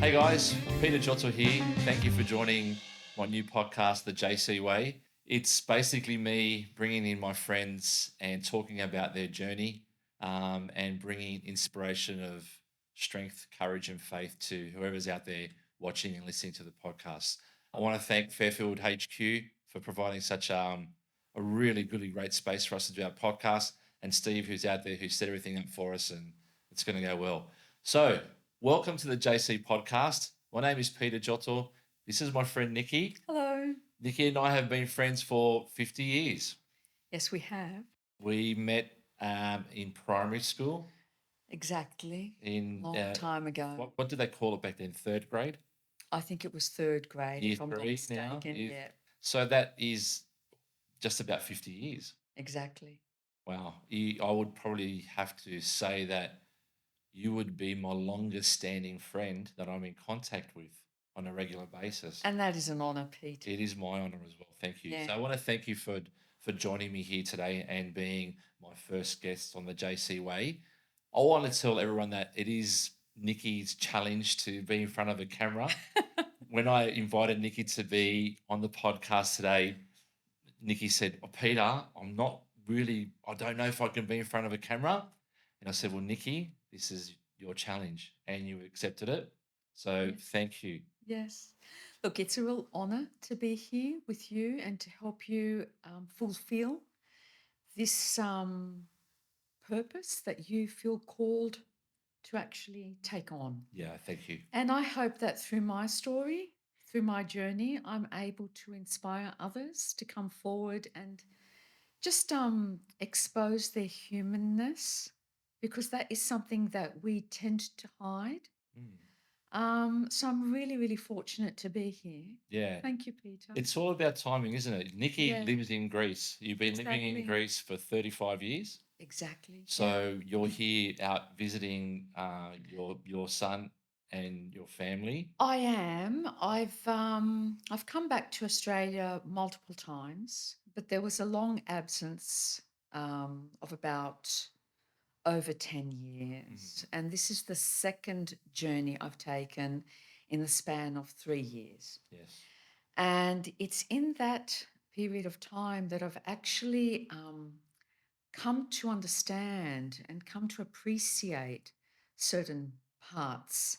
Hey guys, Peter Jotto here. Thank you for joining my new podcast, The JC Way. It's basically me bringing in my friends and talking about their journey and bringing inspiration of strength, courage, and faith to whoever's out there watching and listening to the podcast. I want to thank Fairfield HQ for providing such a really, really great space for us to do our podcast, and Steve, who's out there, who set everything up for us, and it's going to go well. So, welcome to the JC podcast. My name is Peter Jotto. This is my friend Nikki. Hello. Nikki and I have been friends for 50 years. Yes, we have. We met in primary school Exactly. in, Long time ago. what did they call it back then? Third grade? I think it was third grade, Year if I'm not three now? mistaken. Yeah, So that is just about 50 years. exactly. Wow. I would probably have to say that you would be my longest standing friend that I'm in contact with on a regular basis. And that is an honour, Pete. It is my honor as well. Thank you. Yeah. So I want to thank you for joining me here today and being my first guest on the JC Way. I want to tell everyone that it is Nikki's challenge to be in front of a camera. When I invited Nikki to be on the podcast today, Nikki said, "Oh, Peter, I'm not really, I don't know if I can be in front of a camera." And I said, "Well, Nikki, this is your challenge." And you accepted it. So Yes. thank you. Yes. Look, it's a real honour to be here with you and to help you fulfil this purpose that you feel called to actually take on. Yeah, thank you. And I hope that through my story, through my journey, I'm able to inspire others to come forward and just expose their humanness, because that is something that we tend to hide. Mm. So I'm really, really fortunate to be here. Yeah. Thank you, Peter. It's all about timing, isn't it? Nikki Yeah, lives in Greece. You've been living in exactly. Greece for 35 years. Exactly. Yeah. So you're here out visiting your son and your family. I am. I've come back to Australia multiple times, but there was a long absence of about over 10 Mm. years. And this is the second journey I've taken in the span of 3 years. Yes. And it's in that period of time that I've actually come to understand and come to appreciate certain parts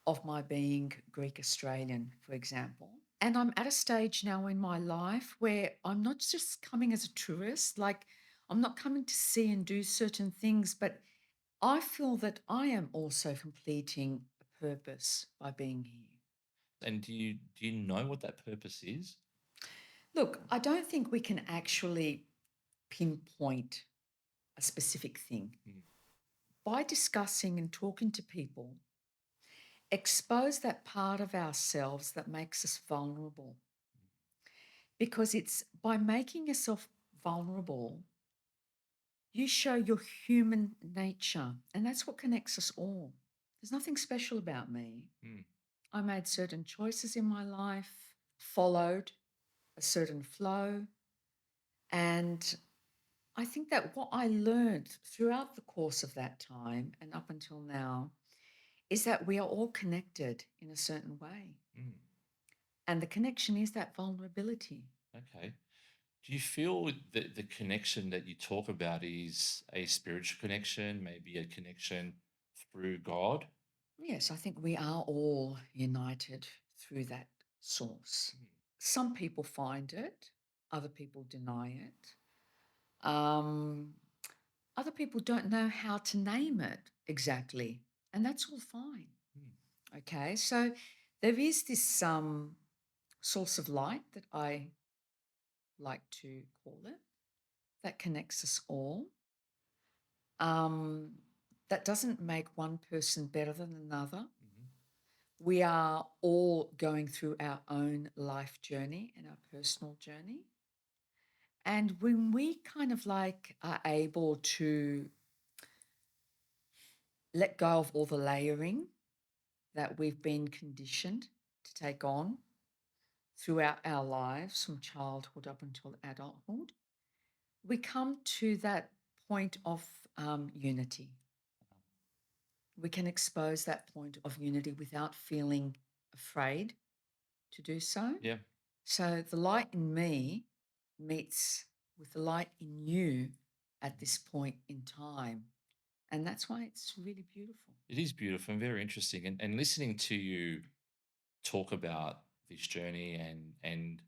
of my being Greek Australian, for example. And I'm at a stage now in my life where I'm not just coming as a tourist, like I'm not coming to see and do certain things, but I feel that I am also completing a purpose by being here. And do you know what that purpose is? Look, I don't think we can actually pinpoint a specific thing. Mm. By discussing and talking to people, expose that part of ourselves that makes us vulnerable. Because it's by making yourself vulnerable, you show your human nature, and that's what connects us all. There's nothing special about me. Mm. I made certain choices in my life, followed a certain flow, and I think that what I learned throughout the course of that time and up until now is that we are all connected in a certain way. Mm. And the connection is that vulnerability. Okay. Do you feel that the connection that you talk about is a spiritual connection, maybe a connection through God? Yes, I think we are all united through that source. Mm. Some people find it, other people deny it. Um, Other people don't know how to name it exactly, and that's all fine. Mm. Okay, so there is this source of light that I like to call it that connects us all. Um, that doesn't make one person better than another. Mhm. We are all going through our own life journey and our personal journey. And when we kind of like are able to let go of all the layering that we've been conditioned to take on throughout our lives from childhood up until adulthood, we come to that point of unity. we can expose that point of unity without feeling afraid to do so. Yeah, So the light in me meets with the light in you at mhm. this point in time. And that's why it's really beautiful. It is beautiful and very interesting. And listening to you talk about this journey, and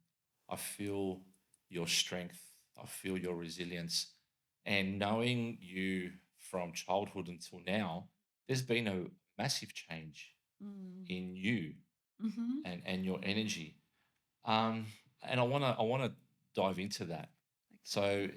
I feel your strength, I feel your resilience, and knowing you from childhood until now, there's been a massive change Mm. in you Hmm. and your energy. Um, and I wanna dive into that. So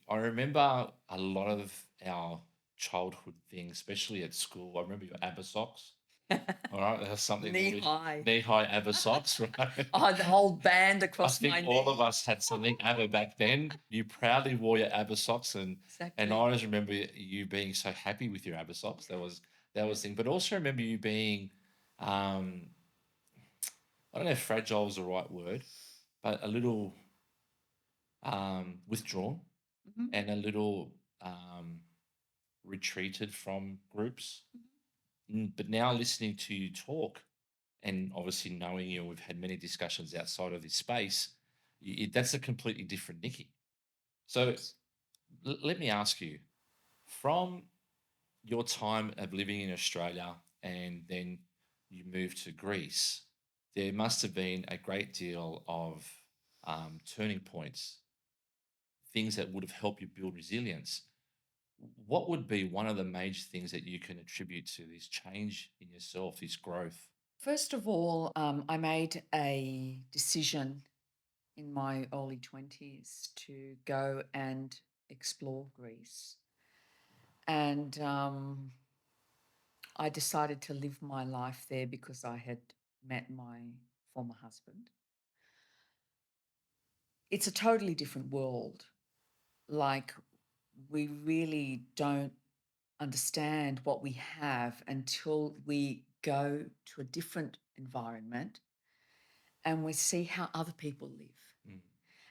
I remember a lot of our childhood things, especially at school. I remember your ABBA socks. Okay. All right, that's something that Knee we high. knee high ABBA socks, right? Oh, the whole band I across think my all of knee. us had something ABBA back then. You proudly wore your ABBA socks, and I Exactly. always remember you being so happy with your ABBA socks. That was thing, but also remember you being, um, I don't know if fragile is the right word, but a little withdrawn Mhm. and a little retreated from groups. Mhm. But now listening to you talk, and obviously knowing you, we've had many discussions outside of this space. That's a completely different Nikki. So Yes. let me ask you, from your time of living in Australia and then you moved to Greece, there must have been a great deal of turning points, things that would have helped you build resilience. What would be one of the major things that you can attribute to this change in yourself, this growth? First of all, I made a decision in my early 20s to go and explore Greece. And I decided to live my life there because I had met my former husband. It's a totally different world. Like, we really don't understand what we have until we go to a different environment and we see how other people live. Mm,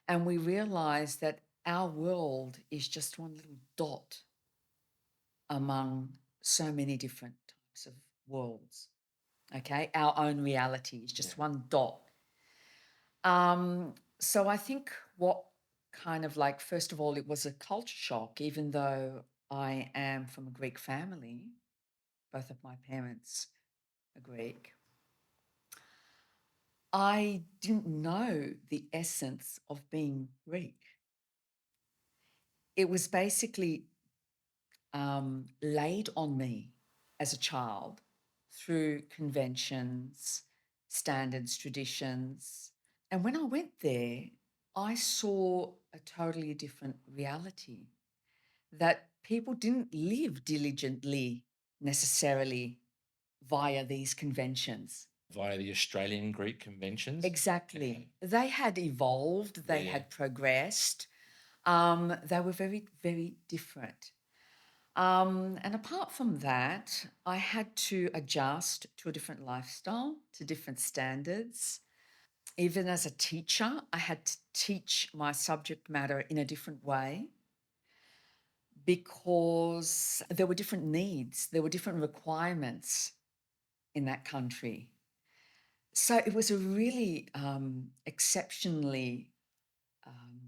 And we realize that our world is just one little dot among so many different types of worlds. Okay. Our own reality is yeah. just one dot. So I think what kind of like, first of all, it was a culture shock, even though I am from a Greek family, both of my parents are Greek. I didn't know the essence of being Greek. It was basically laid on me as a child through conventions, standards, traditions. And when I went there, I saw a totally different reality that people didn't live diligently necessarily via these conventions. Via the Australian Greek conventions. Okay. Exactly. They had evolved, Yeah, they yeah. had progressed. They were very, very different. And apart from that, I had to adjust to a different lifestyle, to different standards. Even as a teacher, I had to teach my subject matter in a different way because there were different needs, there were different requirements in that country. So it was a really exceptionally um,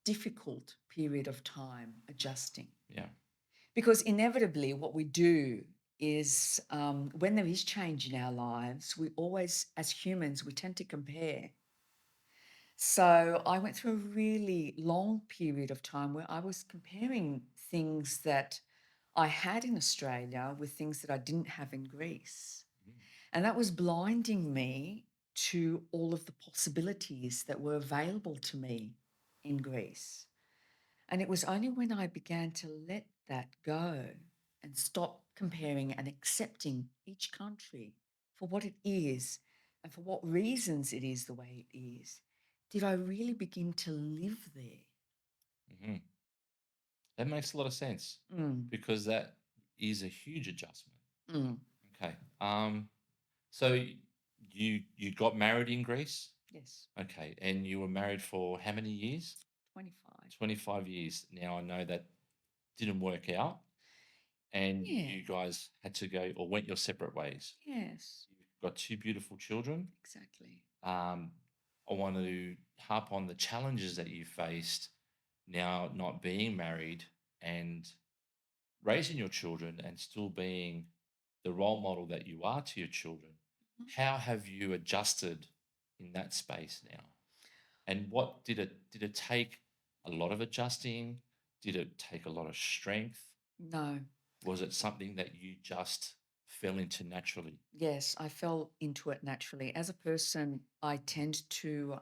difficult period of time adjusting. Yeah. Because inevitably, what we do is when there is change in our lives, we always, as humans, we tend to compare. So I went through a really long period of time where I was comparing things that I had in Australia with things that I didn't have in Greece. Mm. And that was blinding me to all of the possibilities that were available to me in Greece. And it was only when I began to let that go and stop comparing and accepting each country for what it is and for what reasons it is the way it is, did I really begin to live there. Mhm. That makes a lot of sense Mm, because that is a huge adjustment. mm, Okay. So you got married in Greece? yes, Okay. And you were married for how many years? 25. 25 years. Now I know that didn't work out. and Yeah. you guys had to go or went your separate ways. Yes. You've got two beautiful children. Exactly. Um, I want to harp on the challenges that you faced now not being married and raising your children and still being the role model that you are to your children. Mhm. How have you adjusted in that space now? And what did it take a lot of adjusting? Did it take a lot of strength? No. Was it something that you just fell into naturally? Yes, I fell into it naturally. As a person, I tend to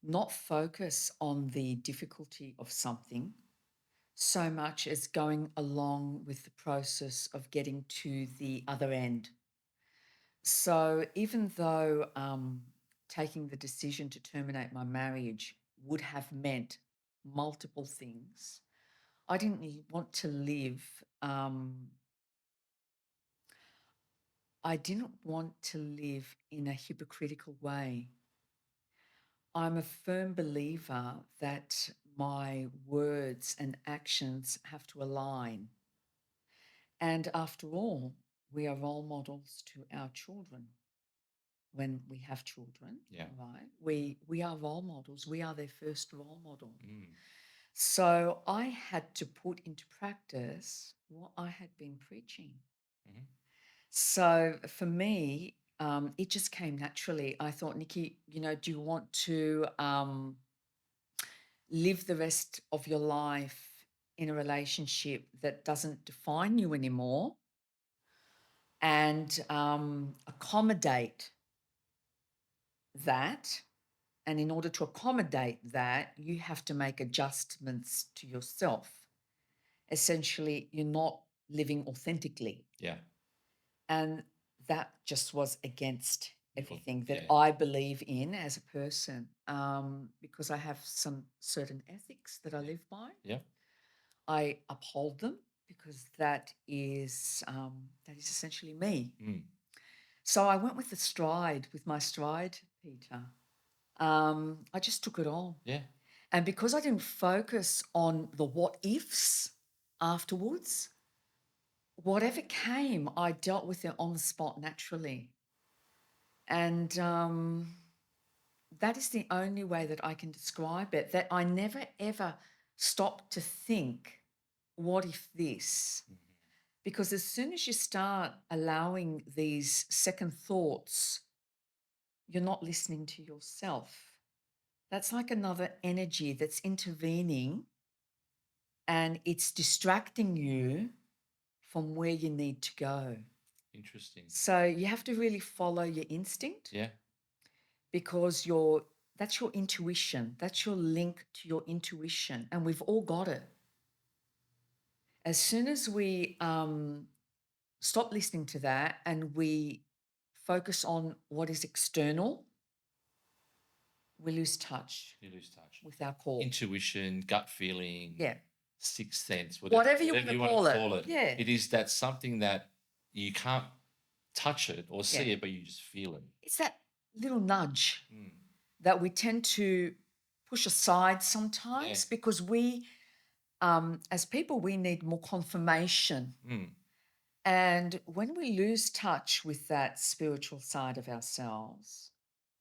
not focus on the difficulty of something so much as going along with the process of getting to the other end. So even though taking the decision to terminate my marriage would have meant multiple things, I didn't want to live. I didn't want to live in a hypocritical way. I'm a firm believer that my words and actions have to align. And after all, we are role models to our children when we have children, Yeah. right? We are role models. We are their first role model. Mm. So I had to put into practice what I had been preaching. Mhm. So for me, it just came naturally. I thought, Nikki, do you want to live the rest of your life in a relationship that doesn't define you anymore and accommodate that? And in order to accommodate that, you have to make adjustments to yourself. Essentially, you're not living authentically. Yeah. And that just was against everything that Yeah. I believe in as a person, because I have some certain ethics that I live by. Yeah. I uphold them because that is essentially me. Mm. So I went with with my stride, Peter. I just took it on. Yeah. And because I didn't focus on the what ifs afterwards, whatever came, I dealt with it on the spot naturally. And that is the only way that I can describe it, that I never ever stopped to think, what if this? Mhm. Because as soon as you start allowing these second thoughts, you're not listening to yourself. That's like another energy that's intervening and it's distracting you from where you need to go. Interesting. So you have to really follow your instinct Yeah. because that's your intuition. That's your link to your intuition. And we've all got it. As soon as we stop listening to that and we focus on what is external, we lose touch You lose touch. with our core. Intuition, gut feeling, Yeah. sixth sense, Whatever you whatever want to you want to call it. call it. Yeah. It is that something that you can't touch it or see Yeah. it, but you just feel it. It's that little nudge Mm. that we tend to push aside Yeah. sometimes because as people, we need more confirmation. Mm. And when we lose touch with that spiritual side of ourselves,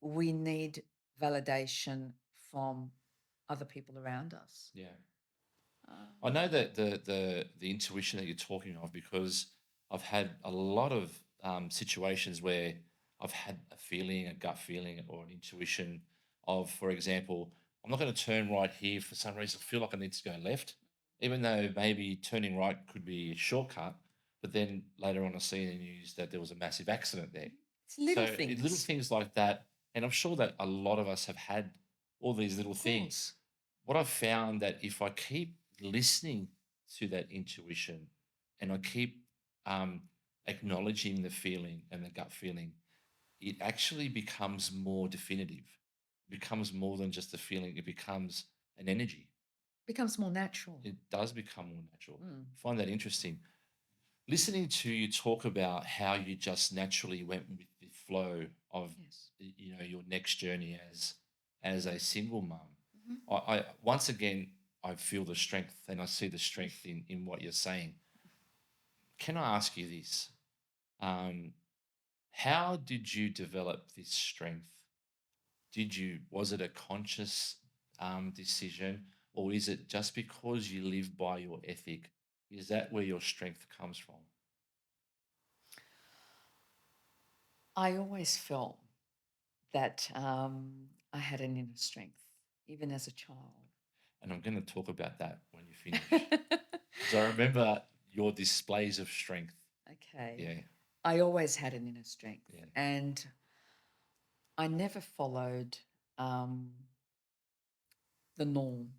we need validation from other people around us. Yeah. I Um, know that the intuition that you're talking of because I've had a lot of situations where I've had a feeling, a gut feeling, or an intuition of, for example, I'm not going to turn right here for some reason. I feel like I need to go left, even though maybe turning right could be a shortcut. But then later on, I see in the news that there was a massive accident there. it's little So little things, things like that, and I'm sure that a lot of us have had all these little of things. course. What I've found that if I keep listening to that intuition and I keep um, acknowledging the feeling and the gut feeling, it actually becomes more definitive. It becomes more than just a feeling. It becomes an energy. Becomes more natural. It does become more natural. Mm, I find that interesting. Listening to you talk about how you just naturally went with the flow of yes. your next journey as a single mum. Mhm. I once again I feel the strength and I see the strength in what you're saying. Can I ask you this? Um, how did you develop this strength? Was it a conscious decision, or is it just because you live by your ethic? Is that where your strength comes from? I always felt that I had an inner strength, even as a child. And I'm going to talk about that when you finish. Because I remember your displays of strength. Okay. Yeah, I always had an inner strength, yeah. and I never followed um, the norm,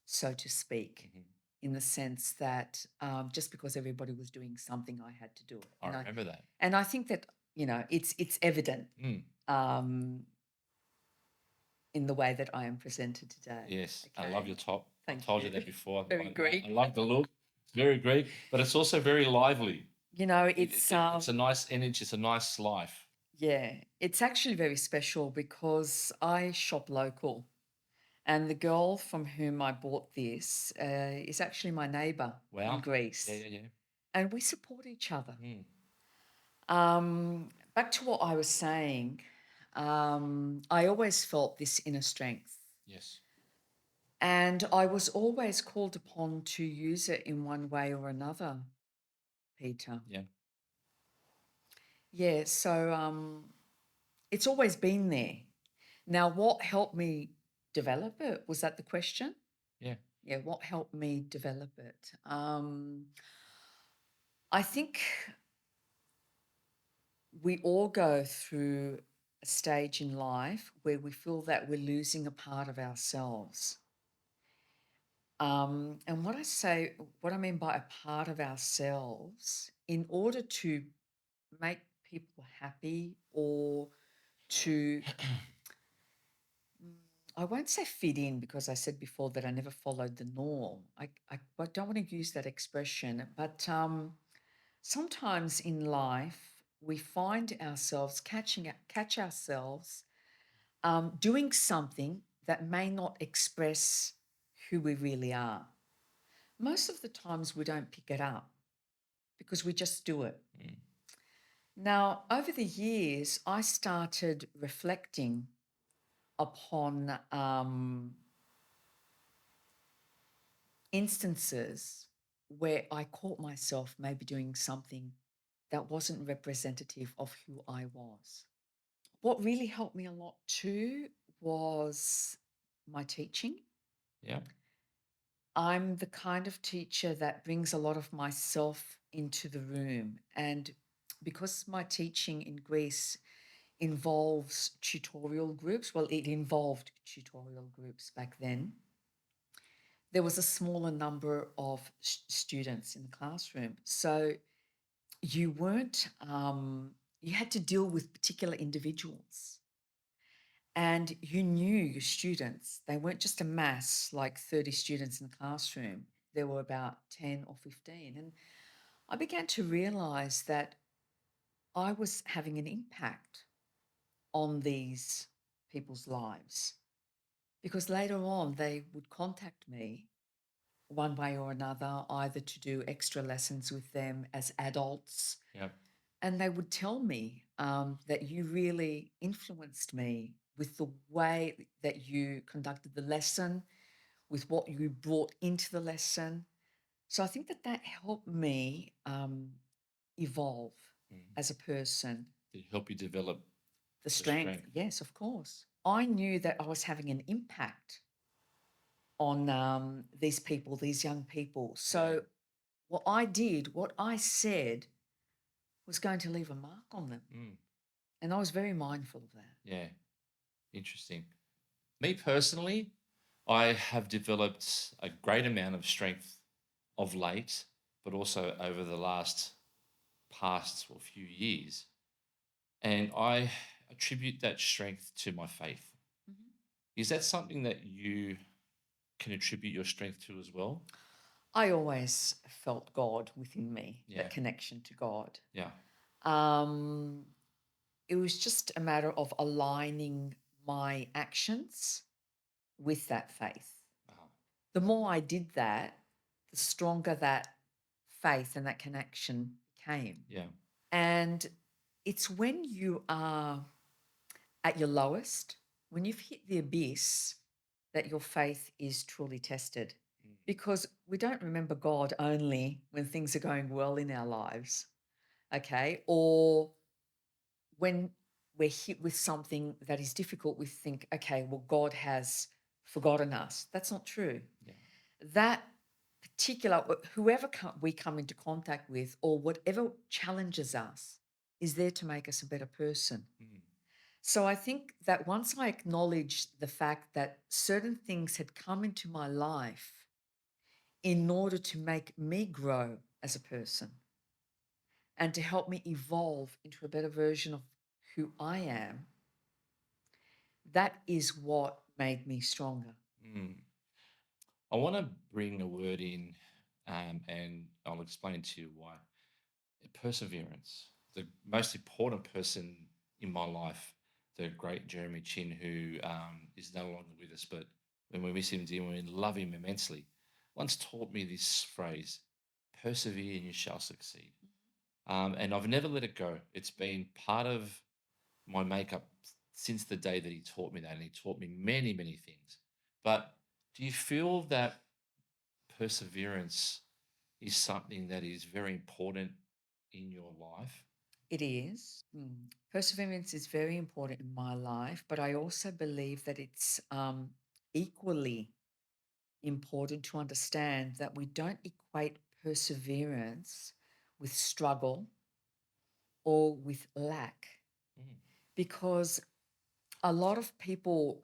so to speak, Mhm. in the sense that just because everybody was doing something, I had to do it. I remember that. And I think that it's evident Mm, um, in the way that I am presented today. yes, I love Okay, your top. I've thank told you you. that before. Very I Greek. like the look. It's very Greek, but it's also very lively. It's It's a nice energy. It's a nice life. yeah, it's actually very special because I shop local. And the girl from whom I bought this is actually my neighbor in Wow. Yeah, Greece, yeah, yeah. and we support each other. Mm, Back to what I was saying, I always felt this inner strength, yes. and I was always called upon to use it in one way or another, Peter. Yeah. Yeah, so it's always been there. Now, what helped me develop it? Was that the question? Yeah. Yeah, what helped me develop it? I think we all go through a stage in life where we feel that we're losing a part of ourselves. And what I mean by a part of ourselves, in order to make people happy or to, mm, I won't say fit in because I said before that I never followed the norm. I don't want to use that expression, but sometimes in life, we find ourselves catch ourselves doing something that may not express who we really are. Most of the times, we don't pick it up because we just do it. Mm, Now, over the years, I started reflecting upon instances where I caught myself maybe doing something that wasn't representative of who I was. What really helped me a lot too was my teaching. yeah. I'm the kind of teacher that brings a lot of myself into the room. And because my teaching in Greece involves tutorial groups, well, it involved tutorial groups back then, there was a smaller number of students in the classroom. So you weren't, you had to deal with particular individuals. And you knew your students. They weren't just a mass, like 30 students in the classroom. There were about 10 or 15. And I began to realize that I was having an impact on these people's lives because later on they would contact me one way or another, either to do extra lessons with them as adults. Yeah. And they would tell me that you really influenced me with the way that you conducted the lesson, with what you brought into the lesson. So I think that that helped me evolve Mm. as a person. To help you develop The the strength, strength. yes, of course. I knew that I was having an impact on these people, these young people. Yeah. So what I did, what I said, was going to leave a mark on them. Mm, And I was very mindful of that. yeah. Interesting. Me personally, I have developed a great amount of strength of late, but also over the last past or few years. And I attribute that strength to my faith. Mhm. Is that something that you can attribute your strength to as well? I always felt God within me, Yeah. that connection to God. Yeah. Um, it was just a matter of aligning my actions with that faith. Uh, The more I did that, the stronger that faith and that connection came. Yeah. And it's when you are at your lowest, when you've hit the abyss, that your faith is truly tested. Mm. Because we don't remember God only when things are going well in our lives, okay? Or when we're hit with something that is difficult, we think, okay, well, God has forgotten us. That's not true. Yeah. That particular, whoever we come into contact with, or whatever challenges us, is there to make us a better person. Mm. So I think that once I acknowledged the fact that certain things had come into my life in order to make me grow as a person and to help me evolve into a better version of who I am, that is what made me stronger. Mm. I want to bring a word in, and I'll explain to you why. Perseverance. The most important person in my life, the great Jeremy Chin, who is no longer with us, but when we miss him dearly, we love him immensely, once taught me this phrase: persevere and you shall succeed. And I've never let it go. It's been part of my makeup since the day that he taught me that. And he taught me many, many things. But do you feel that perseverance is something that is very important in your life? It is. Perseverance is very important in my life, but I also believe that it's equally important to understand that we don't equate perseverance with struggle or with lack, Mm. because a lot of people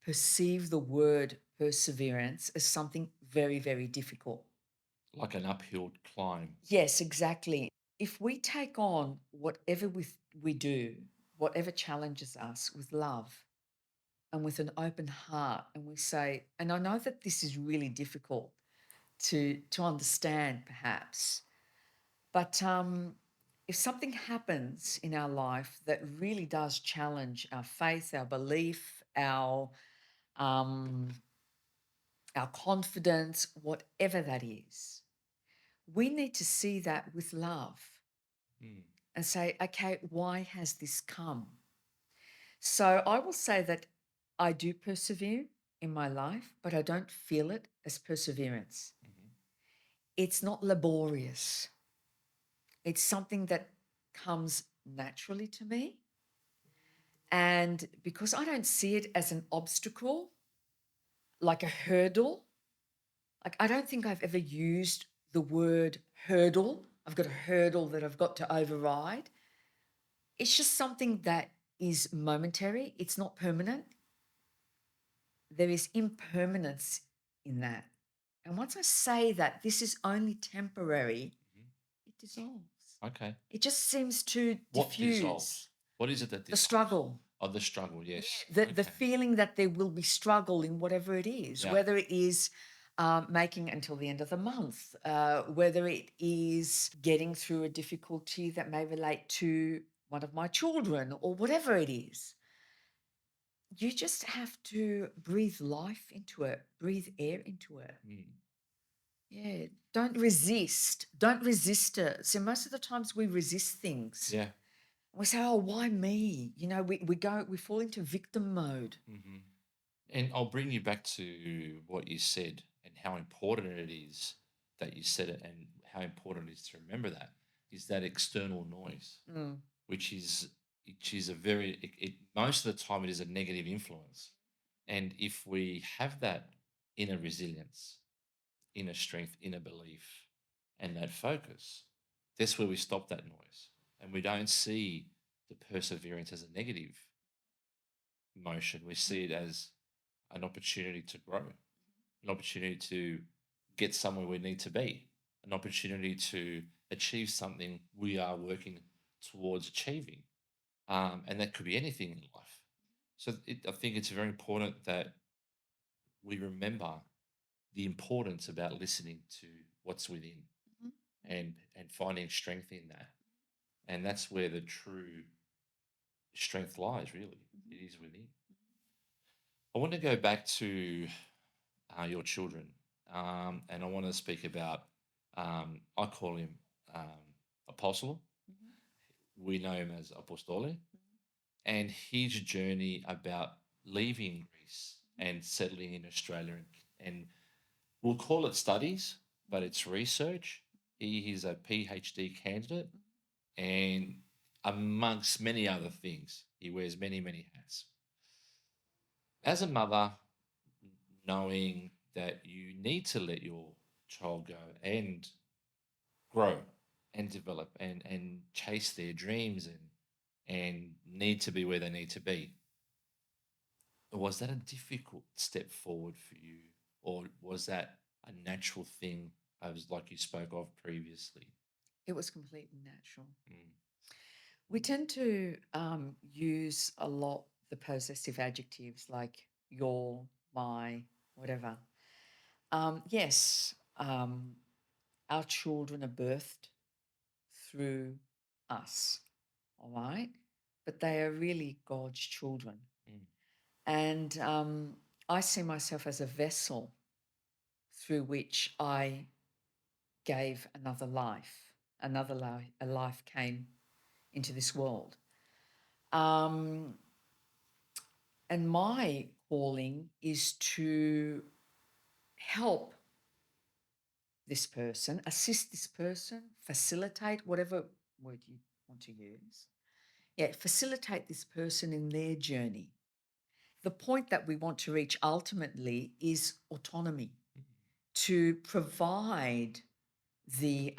perceive the word perseverance as something very, very difficult. Like an uphill climb. Yes, exactly. If we take on whatever we do, whatever challenges us with love and with an open heart, and we say, and I know that this is really difficult to understand, perhaps, but if something happens in our life that really does challenge our faith, our belief, um, our confidence, whatever that is, we need to see that with love Mm. and say, okay, why has this come? So I will say that I do persevere in my life, but I don't feel it as perseverance. Mhm. It's not laborious, it's something that comes naturally to me. And because I don't see it as an obstacle, like a hurdle, like I don't think I've ever used the word hurdle. I've got a hurdle that I've got to override. It's just something that is momentary, it's not permanent. There is impermanence in that. And once I say that this is only temporary, Mhm. it dissolves. Okay. It just seems to What diffuse dissolves? What is it that the dissolves? struggle. Oh, the struggle. Yeah, Yes. the Okay. feeling that there will be struggle in whatever it is, Yeah. whether it is making until the end of the month, whether it is getting through a difficulty that may relate to one of my children, or whatever it is. You just have to breathe life into it, breathe air into it. Mm. Yeah, don't resist. Don't resist it. So most of the times we resist things. Yeah. We say, "Oh, why me?" We fall into victim mode. Hmm. And I'll bring you back to what you said and how important it is that you said it, and how important it is to remember that is that external noise, Mm. which is a very most of the time it is a negative influence. And if we have that inner resilience, inner strength, inner belief, and that focus, that's where we stop that noise. And we don't see the perseverance as a negative motion. We see it as an opportunity to grow, an opportunity to get somewhere we need to be, an opportunity to achieve something we are working towards achieving. And that could be anything in life. So I think it's very important that we remember the importance about listening to what's within, Mhm. and finding strength in that. And that's where the true strength lies, really. Mhm. It is within. I want to go back to your children, and I want to speak about I call him Apostle. Mhm, We know him as Apostole, mhm, and his journey about leaving Greece mhm, and settling in Australia, and we'll call it studies, but mhm, it's research. He is a PhD candidate, mhm. and amongst many other things, he wears many, many hats. As a mother, knowing that you need to let your child go and grow and develop and chase their dreams and need to be where they need to be. Was that a difficult step forward for you, or was that a natural thing, as like you spoke of previously? It was completely natural. Mm. We tend to use a lot the possessive adjectives like your, my, whatever. Yes, our children are birthed through us, all right? But they are really God's children. Mm. And I see myself as a vessel through which I gave another life. A life came into this world. Um, and my calling is to help this person, assist this person, facilitate whatever word you want to use. Yeah, facilitate this person in their journey. The point that we want to reach ultimately is autonomy, to provide the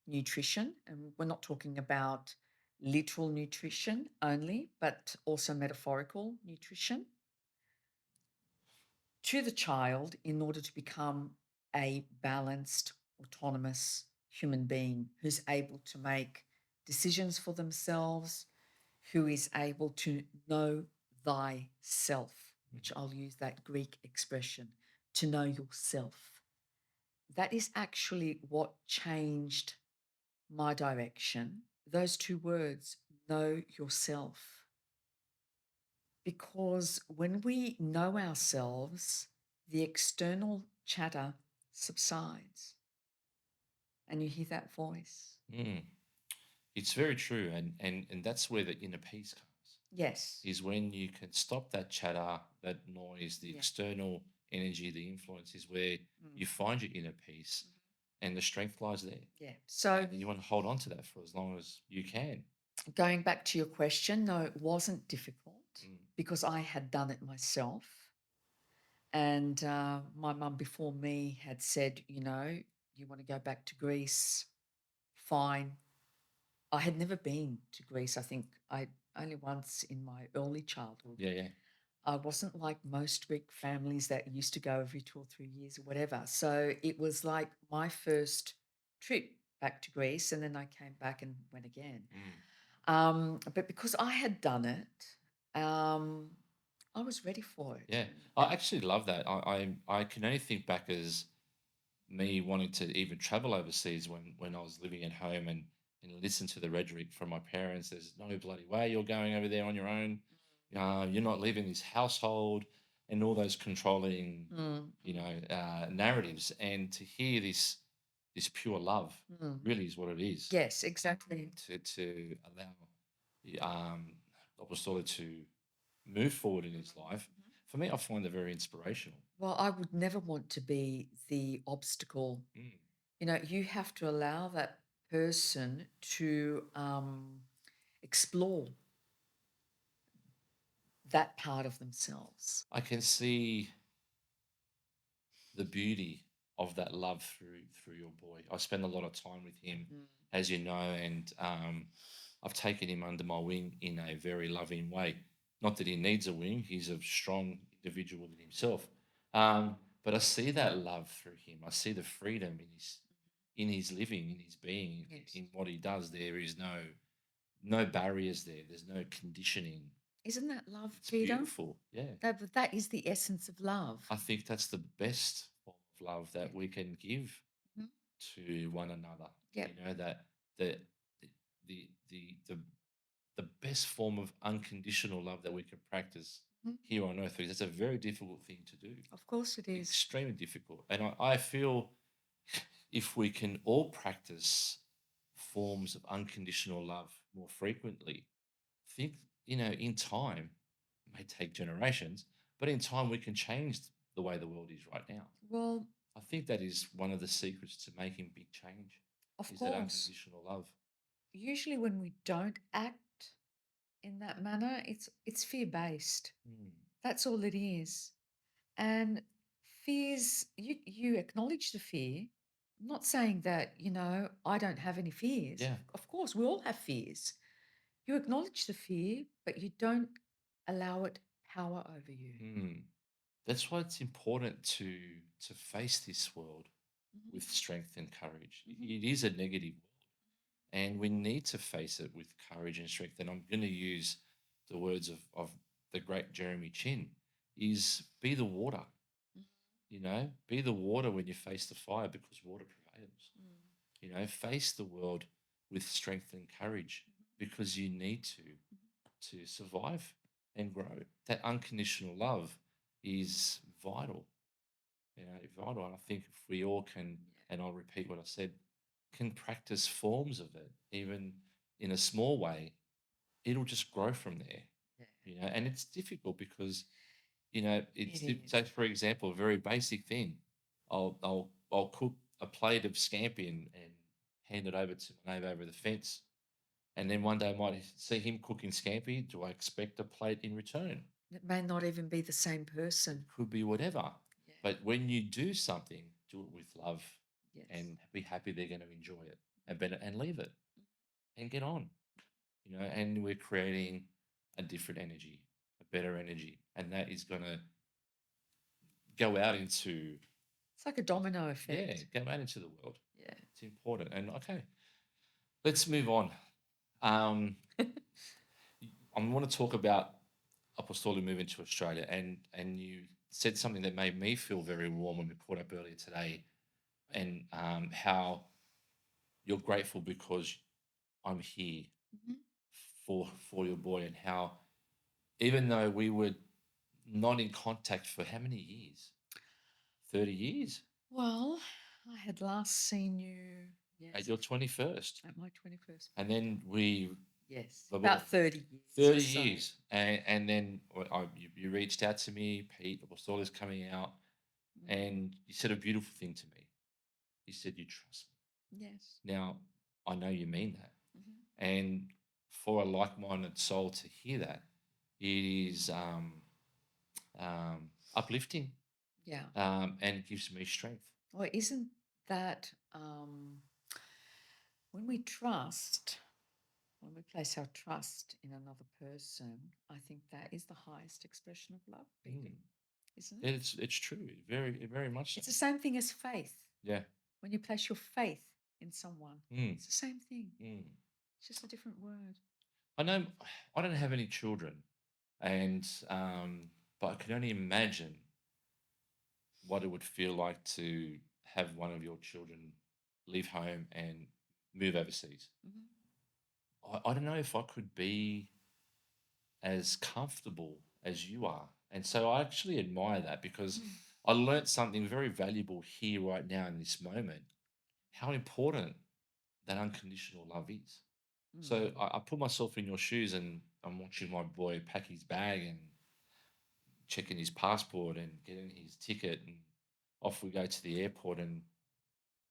nutrition. And we're not talking about literal nutrition only, but also metaphorical nutrition to the child in order to become a balanced, autonomous human being who's able to make decisions for themselves, who is able to know thyself, which I'll use that Greek expression, to know yourself. That is actually what changed my direction. Those two words, know yourself. Because when we know ourselves, the external chatter subsides and you hear that voice. Mm. It's very true, and that's where the inner peace comes. Yes. Is when you can stop that chatter, that noise, the Yeah. external energy, the influence is where Mm. you find your inner peace, Mhm. and the strength lies there. Yeah. So And you want to hold on to that for as long as you can. going back to your question, no, it wasn't difficult Mm. because I had done it myself. And my mum before me had said, you want to go back to Greece? Fine. I had never been to Greece. I think I only once in my early childhood. Yeah, yeah. I wasn't like most Greek families that used to go every 2 or 3 years or whatever. So it was like my first trip back to Greece, and then I came back and went again. Mm. But because I had done it, I was ready for it. Yeah. I actually love that. I can only think back as me wanting to even travel overseas when I was living at home and listen to the rhetoric from my parents. There's no bloody way you're going over there on your own. You're not leaving this household, and all those controlling, Mm, narratives. And to hear this pure love mm. really is what it is. Yes, exactly. To allow the Apostolic to move forward in his life. Mhm. For me, I find it very inspirational. Well, I would never want to be the obstacle. Mm. You have to allow that person to explore that part of themselves. I can see the beauty of that love through your boy. I spend a lot of time with him, Mm, as you know, and I've taken him under my wing in a very loving way. Not that he needs a wing; he's a strong individual in himself. But I see that love through him. I see the freedom in his living, in his being, yes. in what he does. There is no barriers there. There's no conditioning. Isn't that love, It's Peter? beautiful. Yeah. That is the essence of love. I think that's the best form of love Yeah. that we can give Mhm. to one another. Yep. That the the the the the best form of unconditional love that we can practice Mhm. here on earth, because it's a very difficult thing to do. Of course it is. Extremely difficult. And I feel if we can all practice forms of unconditional love more frequently, think, in time, it may take generations, but in time we can change the way the world is right now. Well, I think that is one of the secrets to making big change of is that course, unconditional love. usually when we don't act in that manner, it's fear based. Mm. That's all it is. And fears, you acknowledge the fear. I'm not saying that, I don't have any fears. Yeah. Of course, we all have fears. You acknowledge the fear, but you don't allow it power over you. Mm. That's why it's important to face this world Mhm, with strength and courage. mhm, It is a negative world, and we need to face it with courage and strength. And I'm going to use the words of the great Jeremy Chin: is be the water. mhm, Be the water when you face the fire, because water prevails. mm, Face the world with strength and courage, because you need to survive and grow. That unconditional love is vital, vital. And I think if we all can, and I'll repeat what I said, can practice forms of it, even in a small way, it'll just grow from there. yeah, And it's difficult because it so is. for example, a very basic thing. I'll cook a plate of scampi and hand it over to my neighbour over the fence. And then one day I might see him cooking scampi. Do I expect a plate in return? It may not even be the same person. Could be whatever. Yeah. But when you do something, do it with love Yes. and be happy they're going to enjoy it and leave it and get on. And we're creating a different energy, a better energy. And that is going to go out into, It's like a domino yeah, effect. go out into the world. Yeah. It's important. And okay, let's move on. Um, I want to talk about Apostoli moving to Australia, and you said something that made me feel very warm when we caught up earlier today, and how you're grateful because I'm here Mhm. for your boy, and how even though we were not in contact for how many years? 30 years Well, I had last seen you, at yes, your 21st, at my 21st and birthday. then we Yes, about about 30 years or 30 so. years, and then you reached out to me. Pete Apostoli's coming out, Mm, and you said a beautiful thing to me. You said you trust yes. me. Now, I know you mean that. Mhm. And for a like minded soul to hear that, it is uplifting, Yeah. and gives me strength. Well, isn't that when we trust, when we place our trust in another person, I think that is the highest expression of love, Mm. Petey, isn't it? It's true, very much so. It's the same thing as faith. Yeah. When you place your faith in someone, Mm, it's the same thing. mm. It's just a different word. I know I don't have any children, and but I can only imagine what it would feel like to have one of your children leave home and move overseas. Mhm. I don't know if I could be as comfortable as you are. And so I actually admire that, because Mm. I learnt something very valuable here right now in this moment, how important that unconditional love is. So Mm. I put myself in your shoes, and I'm watching my boy pack his bag and checking his passport and getting his ticket, and off we go to the airport, and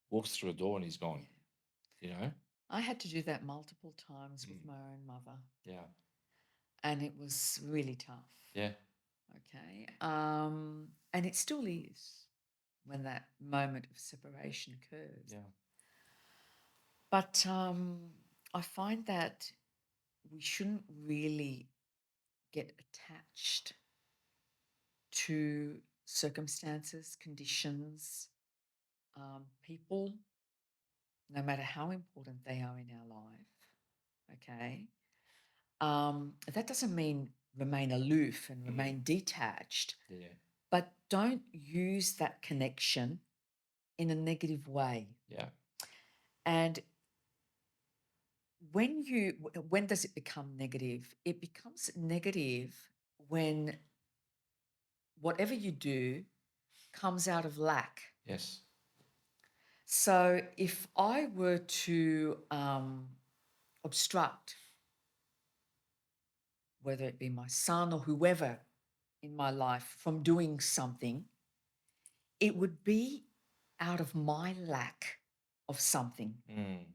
walks through a door and he's gone, Yeah. you know? I had to do that multiple times with Mm, my own mother, yeah. and it was really tough. Yeah. Okay. And it still is when that moment of separation occurs. Yeah. But I find that we shouldn't really get attached to circumstances, conditions, people, no matter how important they are in our life. Okay. That doesn't mean remain aloof and Mm, remain detached, yeah. but don't use that connection in a negative way. Yeah. And when does it become negative? It becomes negative when whatever you do comes out of lack. Yes. So if I were to obstruct, whether it be my son or whoever in my life, from doing something, it would be out of my lack of something Mm.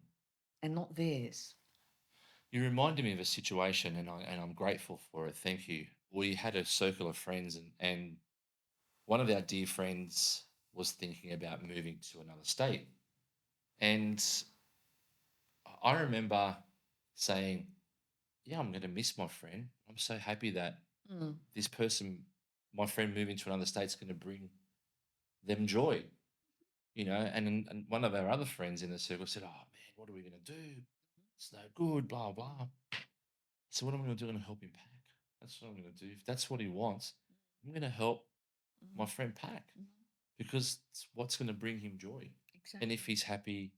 and not theirs. You reminded me of a situation, and I'm grateful for it. Thank you. We had a circle of friends, and one of our dear friends was thinking about moving to another state. And I remember saying, "Yeah, I'm going to miss my friend. I'm so happy that Mm, this person, my friend, moving to another state is going to bring them joy." And one of our other friends in the circle said, "Oh man, what are we going to do? It's no good, blah blah." So what am I going to do? I'm going to help him pack. That's what I'm going to do. If that's what he wants, I'm going to help my mhm, friend pack mhm. because it's what's going to bring him joy. And if Exactly. he's happy,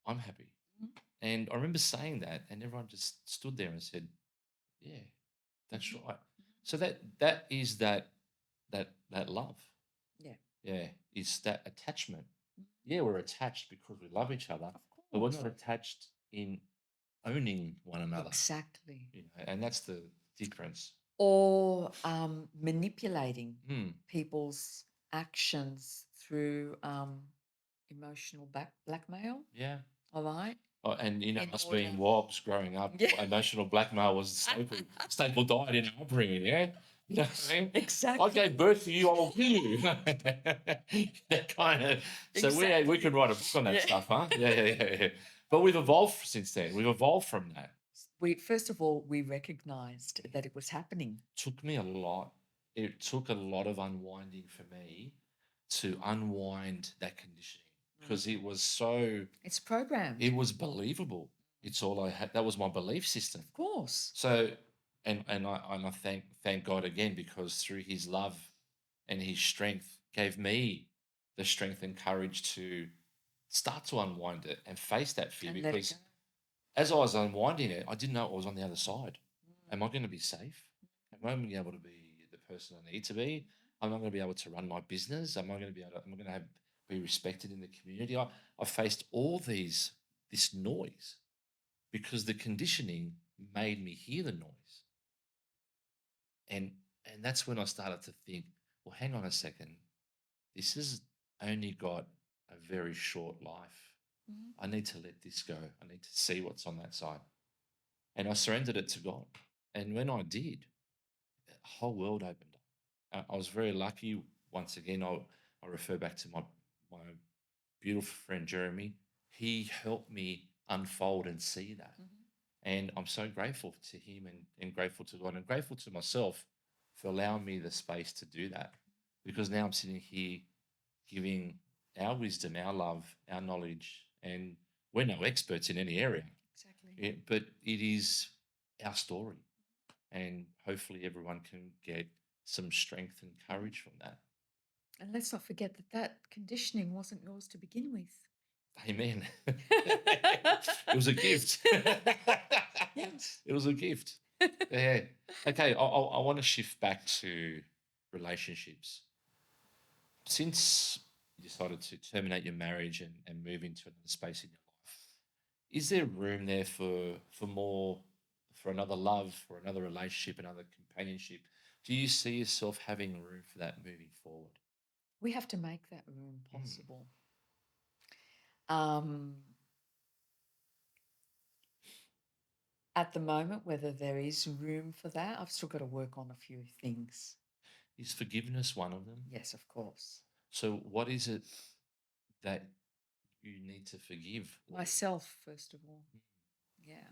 I'm happy. Mhm, And I remember saying that, and everyone just stood there and said, "Yeah, that's mhm, right." So that is that love. yeah. Yeah, is that attachment. Mhm. Yeah, we're attached because we love each other, Of but we're course. not attached in owning one another. Exactly. And that's the difference. Or manipulating Hmm. people's actions through emotional blackmail. Yeah. All right. Oh, and In us order. being WOBs growing up, Yeah. emotional blackmail was staple diet in our upbringing. Yeah, you know what I mean. I Exactly. gave birth to you, I will kill you. That kind of. So we Exactly. could write a book on that Yeah. stuff, huh? Yeah. But we've evolved since then. We've evolved from that. We first of all we recognized that it was happening. Took me a lot. It took a lot of unwinding for me to unwind that conditioning because Mm. it was so. It's programmed. It was believable. It's all I had. That was my belief system. Of course. So, and I thank God again because through His love and His strength gave me the strength and courage to start to unwind it and face that fear. And let it go. Because as I was unwinding it, I didn't know what was on the other side. Am I going to be safe? Am I going to be able to be the person I need to be? Am I going to be able to run my business? Am I going to be able to? Am I going to be respected in the community? I faced all this noise because the conditioning made me hear the noise. And that's when I started to think, well, hang on a second. This has only got a very short life. Mhm. I need to let this go. I need to see what's on that side. And I surrendered it to God. And when I did, the whole world opened up. I was very lucky. Once again, I refer back to my beautiful friend Jeremy. He helped me unfold and see that. Mhm. And I'm so grateful to him and grateful to God and grateful to myself for allowing me the space to do that. Because now I'm sitting here giving our wisdom, our love, our knowledge, and we're no experts in any area, Exactly. but it is our story. And hopefully everyone can get some strength and Mhm. courage from that. And let's not forget that that conditioning wasn't yours to begin with. Amen. It was a gift. Yes. It was a gift. Yeah. Okay. I want to shift back to relationships. Since you decided to terminate your marriage and move into another space in your life, is there room there for more, for another love, for another relationship, another companionship? Do you see yourself having room for that moving forward? We have to make that room Mm. possible. Um, at the moment, whether there is room for that, I've still got to work on a few things. Is forgiveness one of them? Yes, of course. So, what is it that you need to forgive? Or Myself, first of all. Yeah.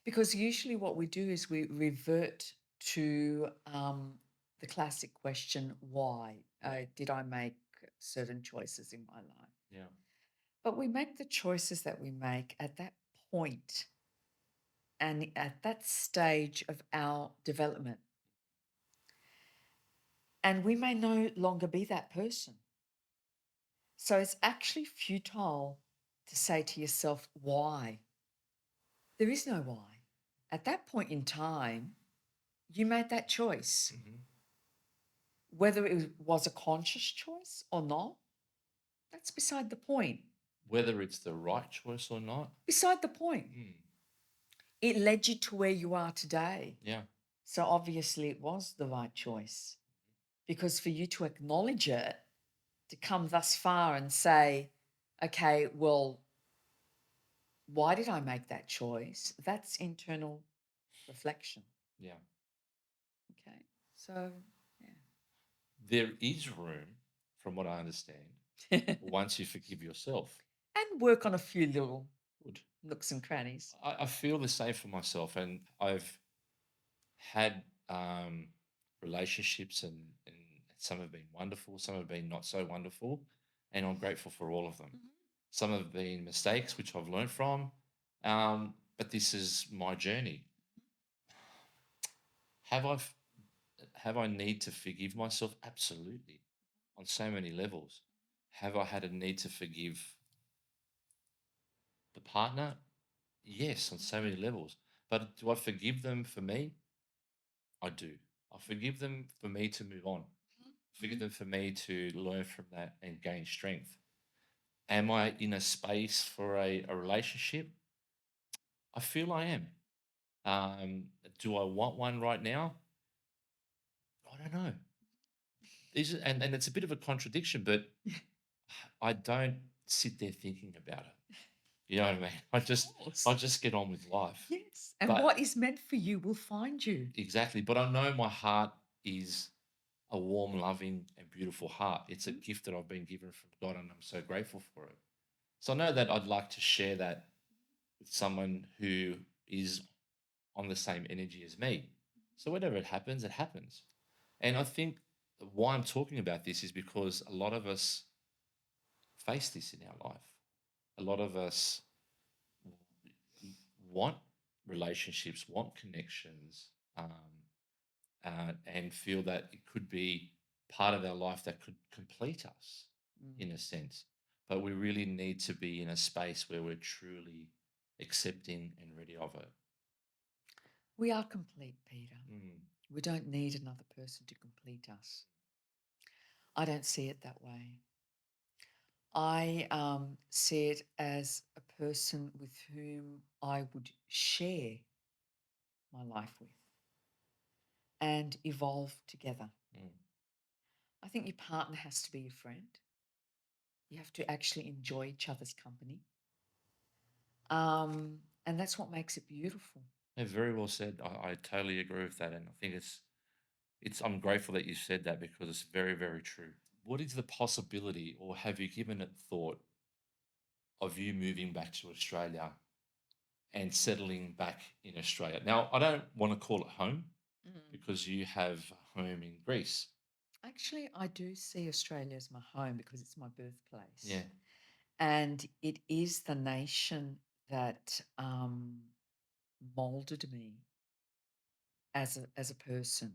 Because usually what we do is we revert to the classic question, why yeah, did I make certain choices in my life? yeah, But we make the choices that we make at that point and at that stage of our development. And we may no longer be that person. So it's actually futile to say to yourself, why? There is no why. At that point in time, you made that choice. hmm, Whether it was a conscious choice or not, that's beside the point. whether it's the right choice or not. Beside the point, Mm, it led you to where you are today. yeah, So obviously it was the right choice, because for you to acknowledge it, to come thus far and say, okay, well, why did I make that choice? That's internal reflection. yeah. Okay. So, There is room, from what I understand, yeah. once you forgive yourself. And work on a few little Good. nooks and crannies. I feel the same for myself, and I've had relationships, and some have been wonderful, some have been not so wonderful, and I'm grateful for all of them. Mhm. Some have been mistakes which I've learned from, but this is my journey. Have I have I need to forgive myself? Absolutely, on so many levels. Have I had a need to forgive the partner? Yes, on so many levels. But do I forgive them for me? I do. I forgive them for me to move on. Forgive Mhm. them for me to learn from that and gain strength. Am I in a space for a relationship? I feel I am. Um, do I want one right now? I don't know. And it's a bit of a contradiction, but I don't sit there thinking about it. You know what I mean? Of I course. just get on with life. Yes. And But what is meant for you will find you. exactly. But I know my heart is a warm, loving, and beautiful heart. It's a Mhm. gift that I've been given from God, and I'm so grateful for it. So I know that I'd like to share that with someone who is on the same energy as me. So whenever it happens, it happens. And I think why I'm talking about this is because a lot of us face this in our life. A lot of us want relationships, want connections, and feel that it could be part of our life that could complete us Mm. in a sense. But we really need to be in a space where we're truly accepting and ready of it. We are complete, Peter. Mm, We don't need another person to complete us. I don't see it that way. I see it as a person with whom I would share my life with and evolve together. mm. I think your partner has to be your friend. You have to actually enjoy each other's company. And that's what makes it beautiful. Yeah, very well said. I totally agree with that, and I think it's. I'm grateful that you said that because it's very, very true. What is the possibility, or have you given it thought, of you moving back to Australia and settling back in Australia? Now, I don't want to call it home Mm. because you have a home in Greece. Actually, I do see Australia as my home because it's my Yeah, birthplace. And it is the nation that molded me as a person,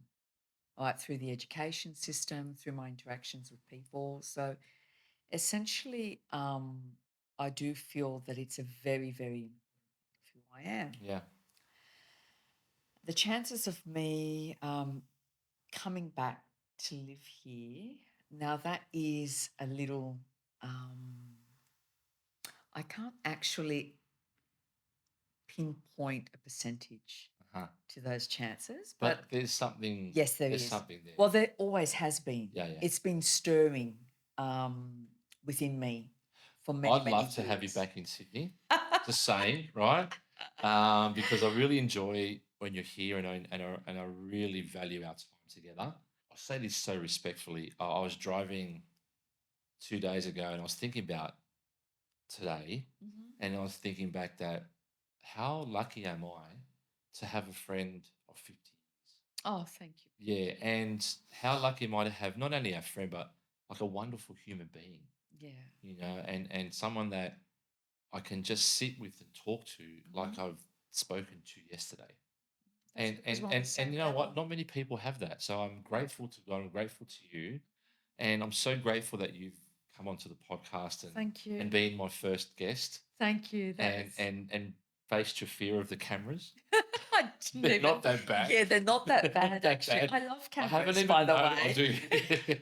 right, through the education system, through my interactions with people. So essentially, I do feel that it's a very, very of who I am. yeah, The chances of me coming back to live here, now that is a little, um, I can't actually pinpoint a percentage uh-huh. to those chances, but But there's something. yes, there There's is. something there. Well, there always has been. Yeah, yeah. It's been stirring um, within me for many, I'd many love to have you years. back in Sydney. Just saying, right? Because I really enjoy when you're here, and I really value our time together. I say this so respectfully. I was driving 2 days ago, and I was thinking about today, Mhm. and I was thinking back that how lucky am I to have a friend of 50 years? Oh, thank you. Yeah, and how lucky am I to have not only a friend but like a wonderful human being, Yeah. and someone that I can just sit with and talk to Mhm. like I've spoken to yesterday. That's because we're on the And same you know what? level. Not many people have that. So I'm No. grateful to God. I'm grateful to you, and I'm so grateful that you've come onto the podcast Thank and you. been my first guest, Thank you. and That's and and faced your fear of the cameras. I didn't They're even. not that bad. Yeah, they're not that Not bad that actually. bad. I love I haven't cameras, even by the known. I way. do.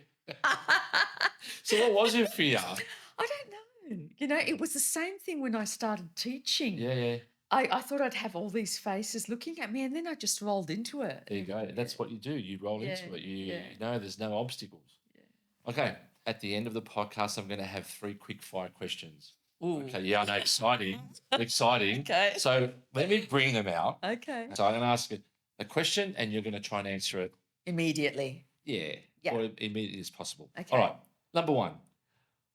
So what was your fear? I don't know. It was the same thing when I started teaching. Yeah, yeah. I thought I'd have all these faces looking at me, and then I just rolled into it. There you go. Yeah, That's what you do. You roll yeah, into it. yeah, You know there's no obstacles. yeah. Okay. At the end of the podcast, I'm going to have three quick fire questions. Ooh. Okay. Yeah, I know. Exciting. Exciting. Okay. So let me bring them out. Okay. So I'm going to ask a question and you're going to try and answer it. Immediately. Yeah. Yeah. Or immediately as possible. Okay. All right. Number one.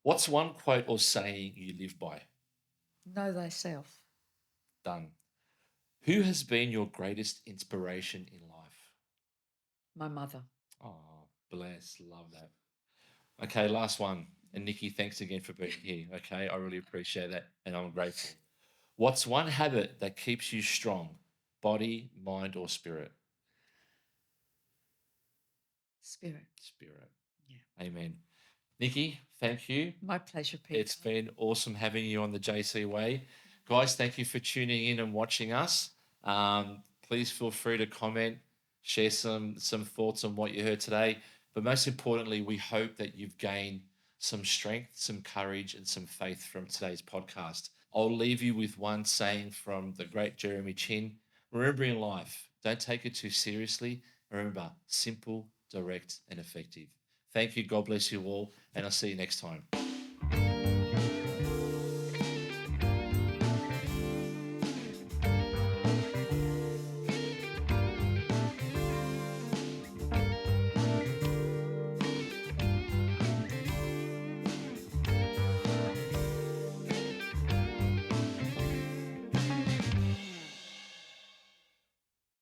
What's one quote or saying you live by? Know thyself. Done. Who has been your greatest inspiration in life? My mother. Oh, bless. Love that. Okay, last one. And Nikki, thanks again for being here. Okay, I really appreciate that and I'm grateful. What's one habit that keeps you strong? Body, mind, or spirit? Spirit. Spirit. Yeah. Amen. Nikki, thank you. My pleasure, Peter. It's been awesome having you on the JC Way. Guys, thank you for tuning in and watching us. Please feel free to comment, share some thoughts on what you heard today. But most importantly, we hope that you've gained some strength, some courage, and some faith from today's podcast. I'll leave you with one saying from the great Jeremy Chin. Remember in life, don't take it too seriously. Remember, simple, direct, and effective. Thank you. God bless you all. And I'll see you next time.